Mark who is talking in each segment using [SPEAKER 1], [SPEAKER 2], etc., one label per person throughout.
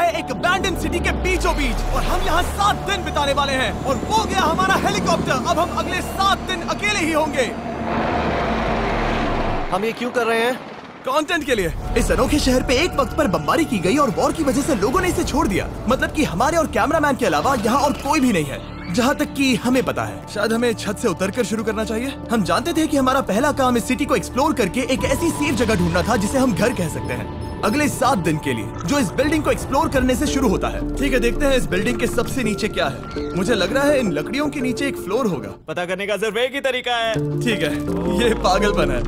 [SPEAKER 1] है एक abandon city के बीचों बीच और हम यहाँ 7 दिन बिताने वाले हैं और वो गया हमारा हेलीकॉप्टर। अब हम अगले 7 दिन अकेले ही होंगे।
[SPEAKER 2] हम ये क्यों कर रहे हैं?
[SPEAKER 1] कंटेंट के लिए। इस अनोखे शहर पे एक वक्त पर बमबारी की गई और वॉर की वजह से लोगों ने इसे छोड़ दिया। मतलब कि हमारे और कैमरामैन के अलावा यहाँ और कोई भी नहीं है, जहाँ तक कि हमें पता है। शायद हमें छत से उतरकर शुरू करना चाहिए। हम जानते थे कि हमारा पहला काम इस सिटी को एक्सप्लोर करके एक ऐसी सेफ जगह ढूंढना था जिसे हम घर कह सकते हैं, अगले 7 दिन के लिए, जो इस बिल्डिंग को एक्सप्लोर करने से शुरू होता है। ठीक है, देखते हैं इस बिल्डिंग के सबसे नीचे क्या है। मुझे लग रहा है इन लकड़ियों के नीचे एक फ्लोर होगा।
[SPEAKER 3] पता करने का सिर्फ एक ही तरीका है।
[SPEAKER 1] ठीक है, ये पागलपन है।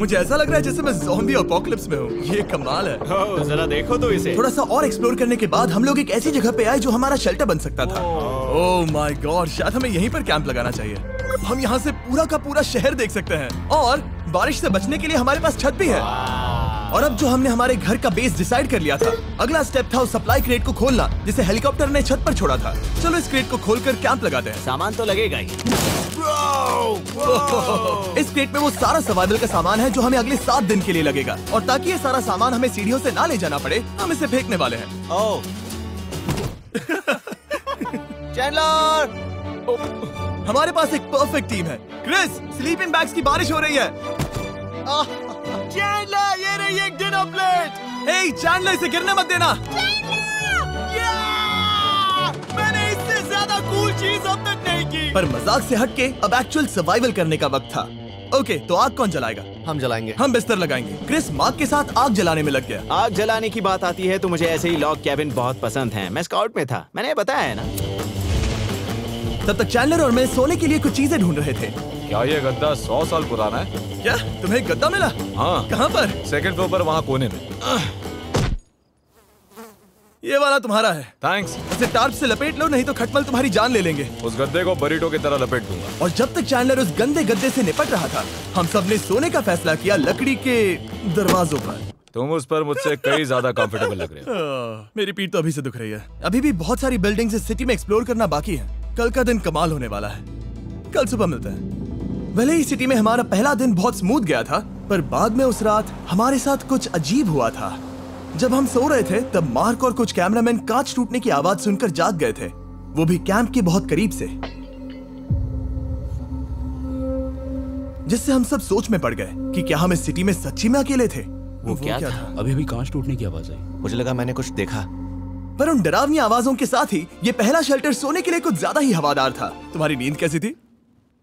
[SPEAKER 1] मुझे ऐसा लग रहा है जैसे मैं ज़ॉम्बी अपोकलिप्स में हूँ। ये कमाल है।
[SPEAKER 3] ओह, जरा देखो तो इसे।
[SPEAKER 1] थोड़ा सा और एक्सप्लोर करने के बाद हम लोग एक ऐसी जगह पे आए जो हमारा शेल्टर बन सकता था। ओह माय गॉड, शायद हमें यहीं पर कैंप लगाना चाहिए। हम यहाँ से पूरा का पूरा शहर देख सकते हैं और बारिश से बचने के लिए हमारे पास छत भी है। और अब जो हमने हमारे घर का बेस डिसाइड कर लिया था, अगला स्टेप था उस सप्लाई क्रेट को खोलना जिसे हेलीकॉप्टर ने छत पर छोड़ा था। चलो इस क्रेट को खोलकर कैंप लगाते हैं।
[SPEAKER 3] सामान तो लगेगा ही।
[SPEAKER 1] इस क्रेट में वो सारा सर्वाइवल का सामान है जो हमें अगले 7 दिन के लिए लगेगा। और ताकि ये सारा सामान हमें सीढ़ियों से ना ले जाना पड़े, हम इसे फेंकने वाले हैं।
[SPEAKER 2] ओह चैंडलर,
[SPEAKER 1] हमारे पास एक परफेक्ट टीम है। क्रिस, स्लीपिंग बैग्स की बारिश हो रही है।
[SPEAKER 3] चैंडलर, ये रही एक डिनर प्लेट।
[SPEAKER 1] हे चैंडलर, इसे गिरने मत देना।
[SPEAKER 3] मैंने इससे ज्यादा कूल चीज अब तक नहीं की।
[SPEAKER 1] पर मजाक से हटके अब एक्चुअल सर्वाइवल करने का वक्त था। ओके, तो आग कौन जलाएगा?
[SPEAKER 2] हम जलाएंगे।
[SPEAKER 1] हम बिस्तर लगाएंगे। क्रिस मार्क के साथ आग जलाने में लग गया।
[SPEAKER 3] आग जलाने की बात आती है तो मुझे ऐसे ही लॉग कैबिन बहुत पसंद हैं। मैं स्काउट में था, मैंने बताया है ना।
[SPEAKER 1] तब तक चैंडलर और मैं सोने के लिए कुछ चीजें ढूंढ रहे थे।
[SPEAKER 4] क्या ये गद्दा 100 साल पुराना है?
[SPEAKER 1] क्या तुम्हें गद्दा मिला?
[SPEAKER 4] हाँ।
[SPEAKER 1] कहाँ पर?
[SPEAKER 4] सेकंड फ्लोर पर, वहाँ कोने में।
[SPEAKER 1] ये वाला तुम्हारा है।
[SPEAKER 4] थैंक्स।
[SPEAKER 1] इसे टार्प से लपेट लो, नहीं तो खटमल तुम्हारी जान ले लेंगे।
[SPEAKER 4] उस गद्दे को बरीटो की तरह लपेट दूंगा।
[SPEAKER 1] और जब तक चैंडलर उस गंदे गद्दे से निपट रहा था, हम सब ने सोने का फैसला किया लकड़ी के दरवाजों पर।
[SPEAKER 4] तुम उस पर मुझसे कई ज्यादा कंफर्टेबल लग रहे हो।
[SPEAKER 1] मेरी पीठ तो अभी से दुख रही है। अभी भी बहुत सारी बिल्डिंग्स इस सिटी में एक्सप्लोर करना बाकी है। कल का दिन कमाल होने वाला है। कल सुबह मिलते हैं। भले ही सिटी में हमारा पहला दिन बहुत स्मूथ गया था, पर बाद में उस रात हमारे साथ कुछ अजीब हुआ था। जब हम सो रहे थे तब मार्क और कुछ कैमरामैन कांच टूटने की आवाज सुनकर जाग गए थे, वो भी कैंप के बहुत करीब से, जिससे हम सब सोच में पड़ गए कि क्या हम इस सिटी में सच्ची में अकेले थे।
[SPEAKER 3] वो क्या था?
[SPEAKER 5] अभी भी कांच टूटने की आवाज आई।
[SPEAKER 2] मुझे लगा मैंने कुछ देखा।
[SPEAKER 1] पर उन डरावनी आवाजों के साथ ही ये पहला शेल्टर सोने के लिए कुछ ज्यादा ही हवादार था। तुम्हारी नींद कैसी थी?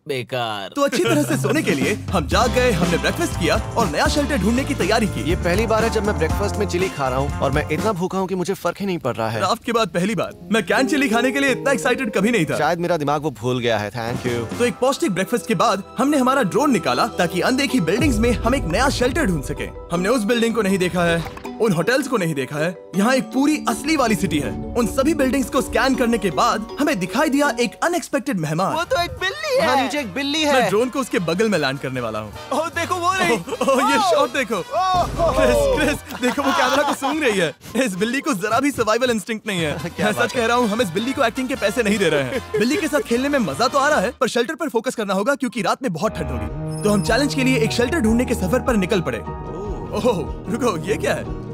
[SPEAKER 3] बेकार।
[SPEAKER 1] तो अच्छी तरह से सोने के लिए हम जाग गए, हमने ब्रेकफास्ट किया और नया शेल्टर ढूंढने की तैयारी की।
[SPEAKER 2] ये पहली बार है जब मैं ब्रेकफास्ट में चिली खा रहा हूँ और मैं इतना भूखा हूँ कि मुझे फर्क ही नहीं पड़ रहा है।
[SPEAKER 1] रात के बाद पहली बार। मैं कैन चिली खाने के लिए इतना एक्साइटेड कभी नहीं था।
[SPEAKER 2] शायद मेरा दिमाग वो भूल गया है। Thank you.
[SPEAKER 1] तो एक पौष्टिक ब्रेकफास्ट के बाद हमने हमारा ड्रोन निकाला ताकि अनदेखी बिल्डिंग्स में हम एक नया शेल्टर ढूंढ सके। हमने उस बिल्डिंग को नहीं देखा है, उन होटल्स को नहीं देखा है। यहाँ एक पूरी असली वाली सिटी है। उन सभी बिल्डिंग्स को स्कैन करने के बाद हमें दिखाई दिया एक अनएक्सपेक्टेड मेहमान।
[SPEAKER 3] वो तो एक बिल्ली
[SPEAKER 2] वहाँ
[SPEAKER 3] है।
[SPEAKER 2] नीचे एक बिल्ली
[SPEAKER 1] मैं
[SPEAKER 2] है।
[SPEAKER 1] ड्रोन को उसके बगल में लैंड करने वाला हूँ।
[SPEAKER 3] ओह देखो वो रही।
[SPEAKER 1] ये शॉट देखो। क्रिस देखो, वो कैमरा को सूंघ रही है। इस बिल्ली को जरा भी सर्वाइवल इंस्टिंक्ट नहीं है। मैं सच कह रहा हूँ, हम इस बिल्ली को एक्टिंग के पैसे नहीं दे रहे हैं। बिल्ली के साथ खेलने में मजा तो आ रहा है, पर शेल्टर पर फोकस करना होगा क्योंकि रात में बहुत ठंड होगी। तो हम चैलेंज के लिए एक शेल्टर ढूंढने के सफर पर निकल पड़े। ओह रुको, ये क्या है?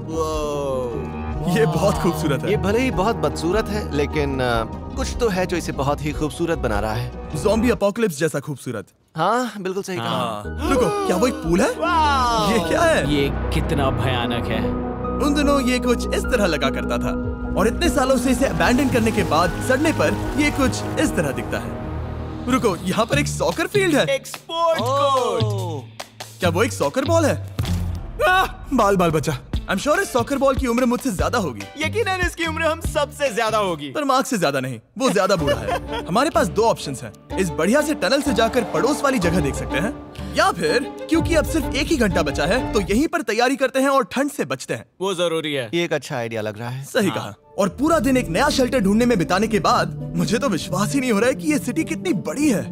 [SPEAKER 1] ये बहुत खूबसूरत है।
[SPEAKER 2] ये भले ही बहुत बदसूरत है, लेकिन कुछ तो है जो इसे बहुत ही खूबसूरत बना रहा है।
[SPEAKER 1] ज़ॉम्बी अपोकलिप्स जैसा खूबसूरत।
[SPEAKER 2] हाँ बिल्कुल सही कहा।
[SPEAKER 1] रुको, क्या वो एक पूल है? ये क्या है?
[SPEAKER 3] ये कितना भयानक है।
[SPEAKER 1] उन दिनों ये कुछ इस तरह लगा करता था और इतने सालों से इसे अबैंडन करने के बाद सड़ने पर ये कुछ इस तरह दिखता है। रुको, यहाँ पर एक सॉकर फील्ड है।
[SPEAKER 3] एक स्पोर्ट्स कोर्ट।
[SPEAKER 1] क्या वो एक सॉकर बॉल है? बाल बाल बचा। I'm sure इस सॉकर बॉल की उम्र मुझसे ज्यादा होगी।
[SPEAKER 3] यकीनन इसकी उम्र हम सबसे ज्यादा होगी।
[SPEAKER 1] पर मार्क से ज्यादा नहीं, वो ज्यादा बूढ़ा है। हमारे पास 2 ऑप्शंस हैं। इस बढ़िया से टनल से जाकर पड़ोस वाली जगह देख सकते हैं, या फिर क्योंकि अब सिर्फ 1 ही घंटा बचा है तो यहीं पर तैयारी करते हैं और ठंड से बचते हैं।
[SPEAKER 3] वो जरूरी है।
[SPEAKER 2] ये एक अच्छा आइडिया लग रहा है।
[SPEAKER 1] सही कहा। और पूरा दिन एक नया शेल्टर ढूंढने में बिताने के बाद मुझे तो विश्वास ही नहीं हो रहा है कि ये सिटी कितनी बड़ी है।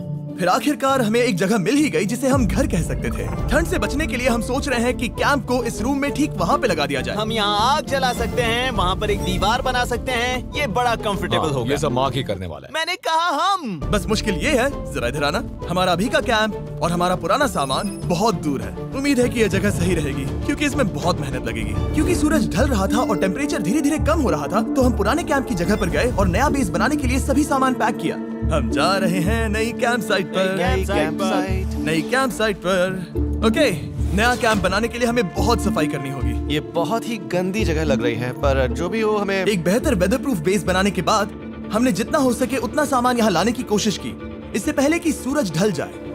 [SPEAKER 1] फिर आखिरकार हमें एक जगह मिल ही गई जिसे हम घर कह सकते थे। ठंड से बचने के लिए हम सोच रहे हैं कि कैंप को इस रूम में ठीक वहाँ पे लगा दिया जाए।
[SPEAKER 3] हम यहाँ आग जला सकते हैं, वहाँ पर एक दीवार बना सकते हैं। ये बड़ा कंफर्टेबल
[SPEAKER 4] हाँ,
[SPEAKER 3] होगा।
[SPEAKER 4] ये सब मार्क ही करने वाला है।
[SPEAKER 3] मैंने कहा हम।
[SPEAKER 1] बस मुश्किल ये है, जरा इधर आना, हमारा अभी का कैंप और हमारा पुराना सामान बहुत दूर है। उम्मीद है कि यह जगह सही रहेगी क्योंकि इसमें बहुत मेहनत लगेगी। क्योंकि सूरज ढल रहा था और टेम्परेचर धीरे धीरे कम हो रहा था, तो हम पुराने कैंप की जगह पर गए और नया बेस बनाने के लिए सभी सामान पैक किया। हम जा रहे हैं नई कैंप साइट पर।
[SPEAKER 2] नई कैंप साइट।
[SPEAKER 1] नई कैंप साइट पर। ओके, नया कैंप बनाने के लिए हमें बहुत सफाई करनी होगी।
[SPEAKER 2] ये बहुत ही गंदी जगह लग रही है, पर जो भी हो हमें
[SPEAKER 1] एक बेहतर वेदरप्रूफ बेस बनाने के बाद हमने जितना हो सके उतना सामान यहाँ लाने की कोशिश की, इससे पहले कि सूरज ढल जाए।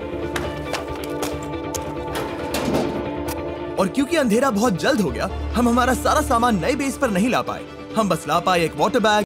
[SPEAKER 1] और क्योंकि अंधेरा बहुत जल्द हो गया, हम हमारा सारा सामान नए बेस पर नहीं ला पाए। हम बस ला पाए एक वाटर बैग,